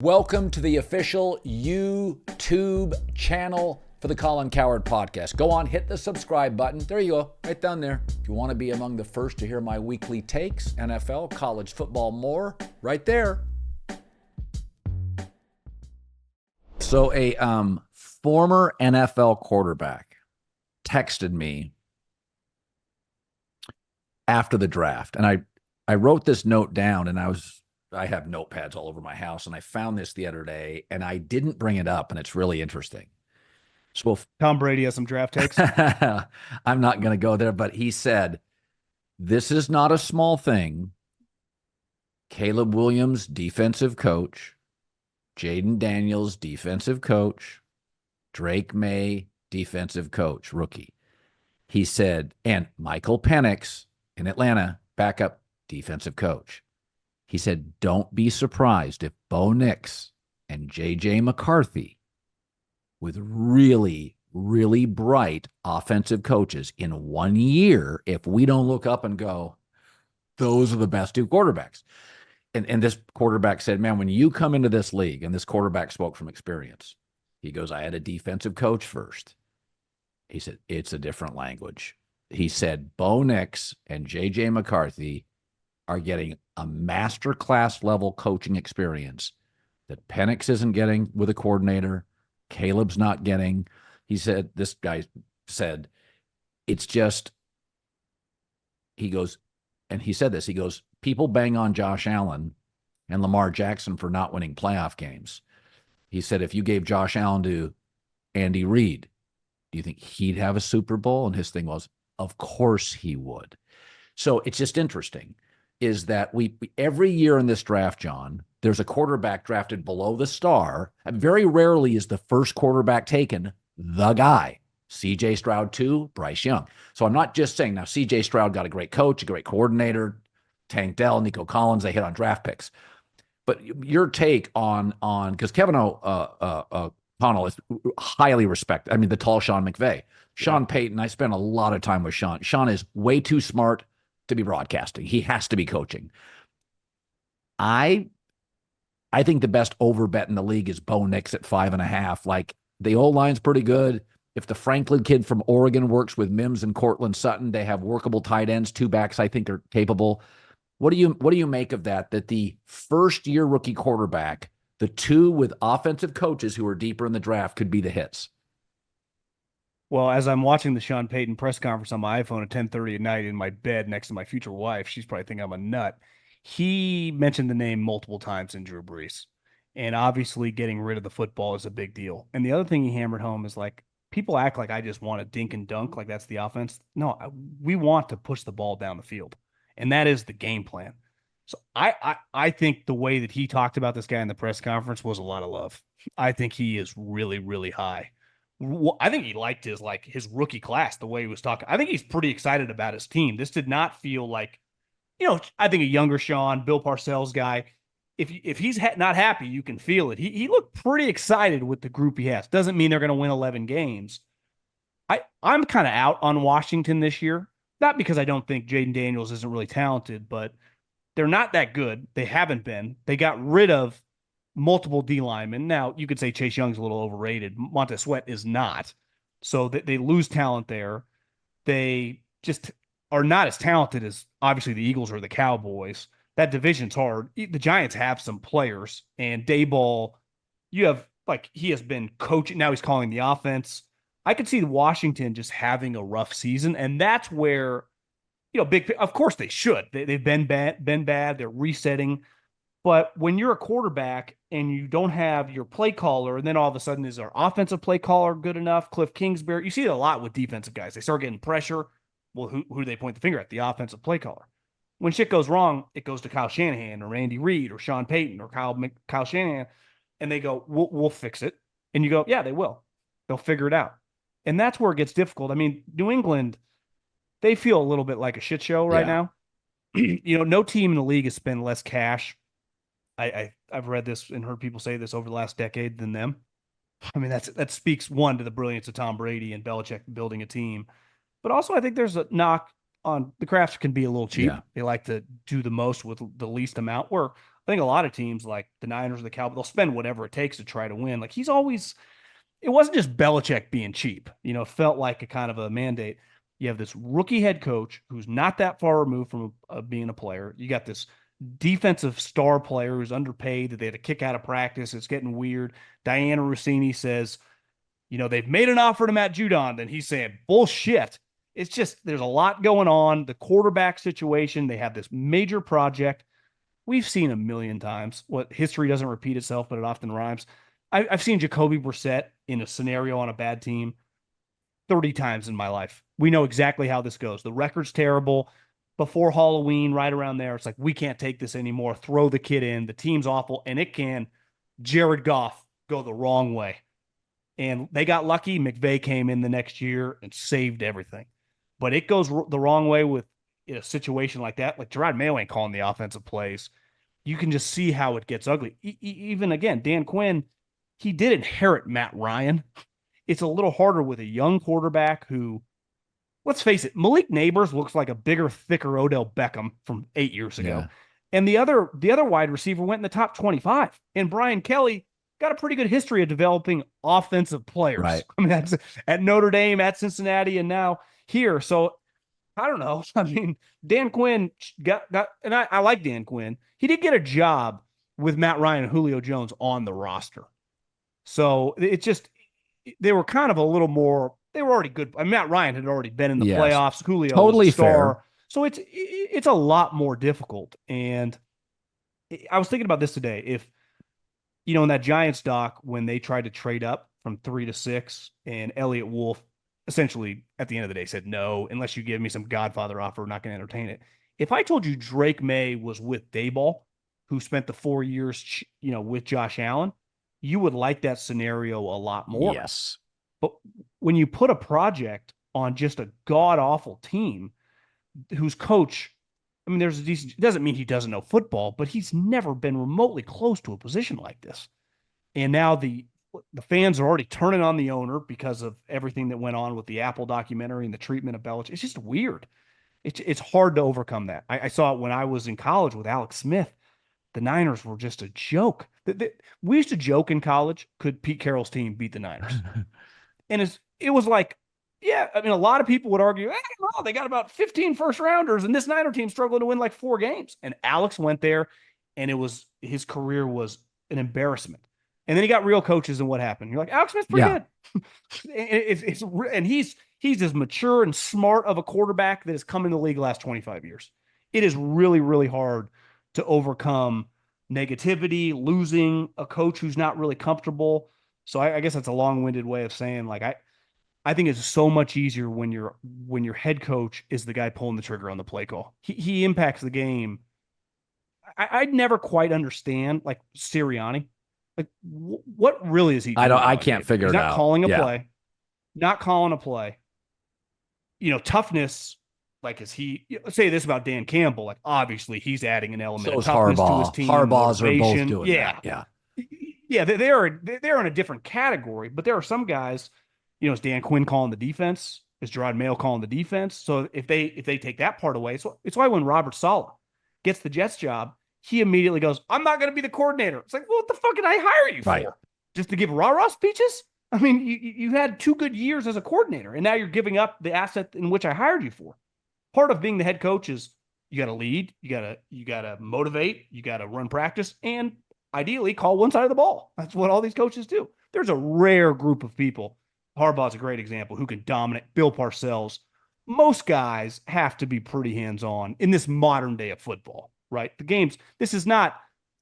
Welcome to the official YouTube channel for the Colin Cowherd podcast. Go on, hit the subscribe button. There you go, right down there. If you want to be among the first to hear my weekly takes, NFL, college football, more, right there. So a former NFL quarterback texted me after the draft, and I wrote this note down, and I have notepads all over my house, and I found this the other day, and I didn't bring it up, and it's really interesting. So Tom Brady has some draft takes. I'm not going to go there, but he said, this is not a small thing. Caleb Williams, defensive coach. Jaden Daniels, defensive coach. Drake May, defensive coach, rookie. He said, and Michael Penix in Atlanta, backup defensive coach. He said, don't be surprised if Bo Nix and J.J. McCarthy, with really, really bright offensive coaches in 1 year, if we don't look up and go, those are the best two quarterbacks. And this quarterback said, man, when you come into this league, and this quarterback spoke from experience, he goes, I had a defensive coach first. He said, it's a different language. He said, Bo Nix and J.J. McCarthy are getting a master class level coaching experience that Penix isn't getting with a coordinator. Caleb's not getting. He said, this guy said, it's just, he goes, and he said this, he goes, people bang on Josh Allen and Lamar Jackson for not winning playoff games. He said, if you gave Josh Allen to Andy Reid, do you think he'd have a Super Bowl? And his thing was, of course he would. So it's just interesting is that we every year in this draft, John, there's a quarterback drafted below the star. And very rarely is the first quarterback taken the guy. C.J. Stroud 2, Bryce Young. So I'm not just saying now C.J. Stroud got a great coach, a great coordinator, Tank Dell, Nico Collins, they hit on draft picks. But your take on because Kevin O'Connell is highly respected. I mean, the tall Sean McVay. Sean Payton, I spent a lot of time with Sean. Sean is way too smart to be broadcasting. He has to be coaching. I think the best over bet in the league is Bo Nix at 5.5. Like, the O-line's pretty good. If the Franklin kid from Oregon works with Mims and Cortland Sutton, they have workable tight ends. Two backs I think are capable. What do you make of that? That the first year rookie quarterback, the two with offensive coaches who are deeper in the draft, could be the hits. Well, as I'm watching the Sean Payton press conference on my iPhone at 10:30 at night in my bed next to my future wife, she's probably thinking I'm a nut. He mentioned the name multiple times in Drew Brees. And obviously getting rid of the football is a big deal. And the other thing he hammered home is like, people act like I just want to dink and dunk, like that's the offense. No, we want to push the ball down the field. And that is the game plan. So I think the way that he talked about this guy in the press conference was a lot of love. I think he is really, really high. I think he liked his rookie class, the way he was talking. I think he's pretty excited about his team. This did not feel like, I think a younger Sean, Bill Parcells guy, if he's not happy, you can feel it. He looked pretty excited with the group he has. Doesn't mean they're going to win 11 games. I'm kind of out on Washington this year, not because I don't think Jaden Daniels isn't really talented, but they're not that good. They haven't been. They got rid of multiple D linemen. Now, you could say Chase Young's a little overrated. Montez Sweat is not. So they lose talent there. They just are not as talented as, obviously, the Eagles or the Cowboys. That division's hard. The Giants have some players. And Daboll, you have, he has been coaching. Now he's calling the offense. I could see Washington just having a rough season. And that's where, of course they should. They've been bad. They're resetting. But when you're a quarterback and you don't have your play caller, and then all of a sudden is our offensive play caller good enough? Cliff Kingsbury, you see it a lot with defensive guys. They start getting pressure. Well, who do they point the finger at? The offensive play caller. When shit goes wrong, it goes to Kyle Shanahan or Andy Reid or Sean Payton or Kyle Shanahan, and they go, we'll fix it. And you go, yeah, they will. They'll figure it out. And that's where it gets difficult. I mean, New England, they feel a little bit like a shit show right now. No team in the league has spent less cash. I've read this and heard people say this over the last decade than them. I mean, that speaks, one, to the brilliance of Tom Brady and Belichick building a team. But also, I think there's a knock on the Crafts can be a little cheap. Yeah. They like to do the most with the least amount, where I think a lot of teams like the Niners or the Cowboys, they'll spend whatever it takes to try to win. Like he's always, it wasn't just Belichick being cheap. It felt like a kind of a mandate. You have this rookie head coach who's not that far removed from being a player. You got this defensive star player who's underpaid that they had to kick out of practice. It's getting weird. Diana Rossini says, they've made an offer to Matt Judon. Then he's saying, bullshit. It's just, there's a lot going on. The quarterback situation, they have this major project. We've seen a million times what history doesn't repeat itself, but it often rhymes. I've seen Jacoby Brissett in a scenario on a bad team 30 times in my life. We know exactly how this goes. The record's terrible. Before Halloween, right around there, it's like, we can't take this anymore. Throw the kid in. The team's awful. And it can, Jared Goff, go the wrong way. And they got lucky. McVay came in the next year and saved everything. But it goes the wrong way with a situation like that. Like Gerard Mayo ain't calling the offensive plays. You can just see how it gets ugly. Even again, Dan Quinn, he did inherit Matt Ryan. It's a little harder with a young quarterback who, let's face it, Malik Neighbors looks like a bigger, thicker Odell Beckham from 8 years ago. Yeah. And the other wide receiver went in the top 25. And Brian Kelly got a pretty good history of developing offensive players. Right. I mean, that's at Notre Dame, at Cincinnati, and now here. So I don't know. I mean, Dan Quinn got and I like Dan Quinn. He did get a job with Matt Ryan and Julio Jones on the roster. So it's just, they were kind of a little more, they were already good. I mean, Matt Ryan had already been in the playoffs. Julio totally was a star. fair. So it's a lot more difficult. And I was thinking about this today. If, in that Giants doc, when they tried to trade up from 3 to 6 and Elliott Wolf essentially at the end of the day said, no, unless you give me some Godfather offer, we're not going to entertain it. If I told you Drake May was with Daboll, who spent the 4 years, with Josh Allen, you would like that scenario a lot more. Yes. But when you put a project on just a god-awful team whose coach, I mean, there's a decent, it doesn't mean he doesn't know football, but he's never been remotely close to a position like this. And now the fans are already turning on the owner because of everything that went on with the Apple documentary and the treatment of Belichick. It's just weird. It's hard to overcome that. I saw it when I was in college with Alex Smith. The Niners were just a joke. We used to joke in college, could Pete Carroll's team beat the Niners? And it was like, yeah, I mean, a lot of people would argue, well, they got about 15 first rounders, and this Niner team struggled to win like 4 games. And Alex went there, and his career was an embarrassment. And then he got real coaches, and what happened? You're like, Alex Smith's pretty good. And he's as mature and smart of a quarterback that has come in the league the last 25 years. It is really, really hard to overcome negativity, losing a coach who's not really comfortable. So I guess that's a long-winded way of saying, like, I think it's so much easier when your head coach is the guy pulling the trigger on the play call. He impacts the game. I'd never quite understand, like, Sirianni. Like, what really is he doing? I can't figure it out. He's not calling a play. Not calling a play. Toughness. Like, say this about Dan Campbell, like, obviously he's adding an element of toughness to his team. Harbaugh's are both motivation. doing that. Yeah. Yeah, they're in a different category, but there are some guys, is Dan Quinn calling the defense? Is Gerard Mayo calling the defense? So if they take that part away, it's why when Robert Saleh gets the Jets job, he immediately goes, I'm not going to be the coordinator. It's like, well, what the fuck did I hire you for? Just to give rah-rah speeches? I mean, you had 2 good years as a coordinator, and now you're giving up the asset in which I hired you for. Part of being the head coach is you got to lead, you got to motivate, you got to run practice, and ideally call one side of the ball. That's what all these coaches do. There's a rare group of people. Harbaugh's a great example who can dominate. Bill Parcells. Most guys have to be pretty hands-on in this modern day of football, right? This is not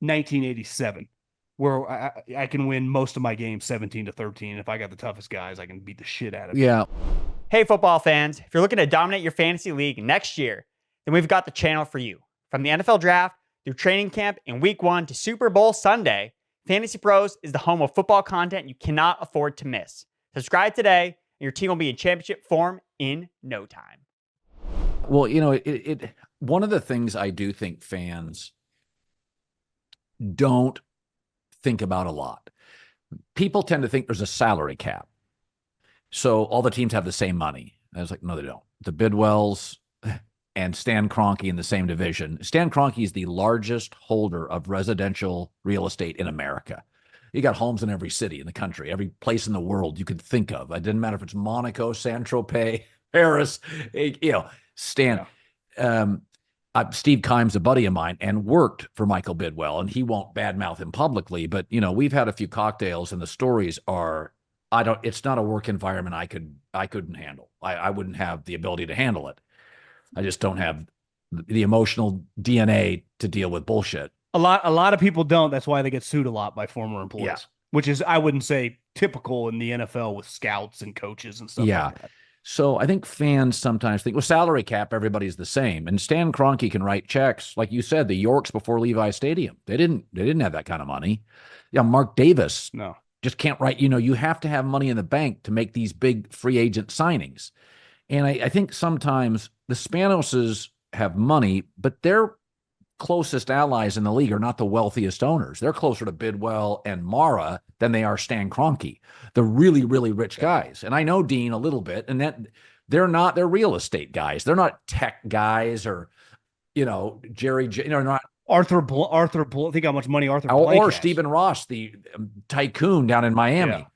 1987 where I can win most of my games 17-13. And if I got the toughest guys, I can beat the shit out of them. Yeah. Hey, football fans, if you're looking to dominate your fantasy league next year, then we've got the channel for you. From the NFL Draft through training camp and Week 1 to Super Bowl Sunday, Fantasy Pros is the home of football content you cannot afford to miss. Subscribe today, and your team will be in championship form in no time. Well, one of the things I do think fans don't think about a lot. People tend to think there's a salary cap. So all the teams have the same money. And I was like, no, they don't. The Bidwells, and Stan Kroenke in the same division. Stan Kroenke is the largest holder of residential real estate in America. He got homes in every city in the country, every place in the world you could think of. It didn't matter if it's Monaco, Saint-Tropez, Paris, Stan. Yeah. Steve Kime's a buddy of mine and worked for Michael Bidwell, and he won't badmouth him publicly, but we've had a few cocktails and the stories are, it's not a work environment I couldn't handle. I wouldn't have the ability to handle it. I just don't have the emotional DNA to deal with bullshit. A lot of people don't. That's why they get sued a lot by former employees, which is, I wouldn't say typical in the NFL with scouts and coaches and stuff like that. So I think fans sometimes think, well, salary cap, everybody's the same. And Stan Kroenke can write checks. Like you said, the Yorks before Levi Stadium, they didn't have that kind of money. Yeah, Mark Davis just can't write. You have to have money in the bank to make these big free agent signings. And I think sometimes the Spanoses have money, but their closest allies in the league are not the wealthiest owners. They're closer to Bidwell and Mara than they are Stan Kroenke, the really, really rich guys. And I know Dean a little bit, and that they're real estate guys. They're not tech guys or, Jerry, not Arthur Blank. Think how much money Arthur or Blank has. Stephen Ross, the tycoon down in Miami.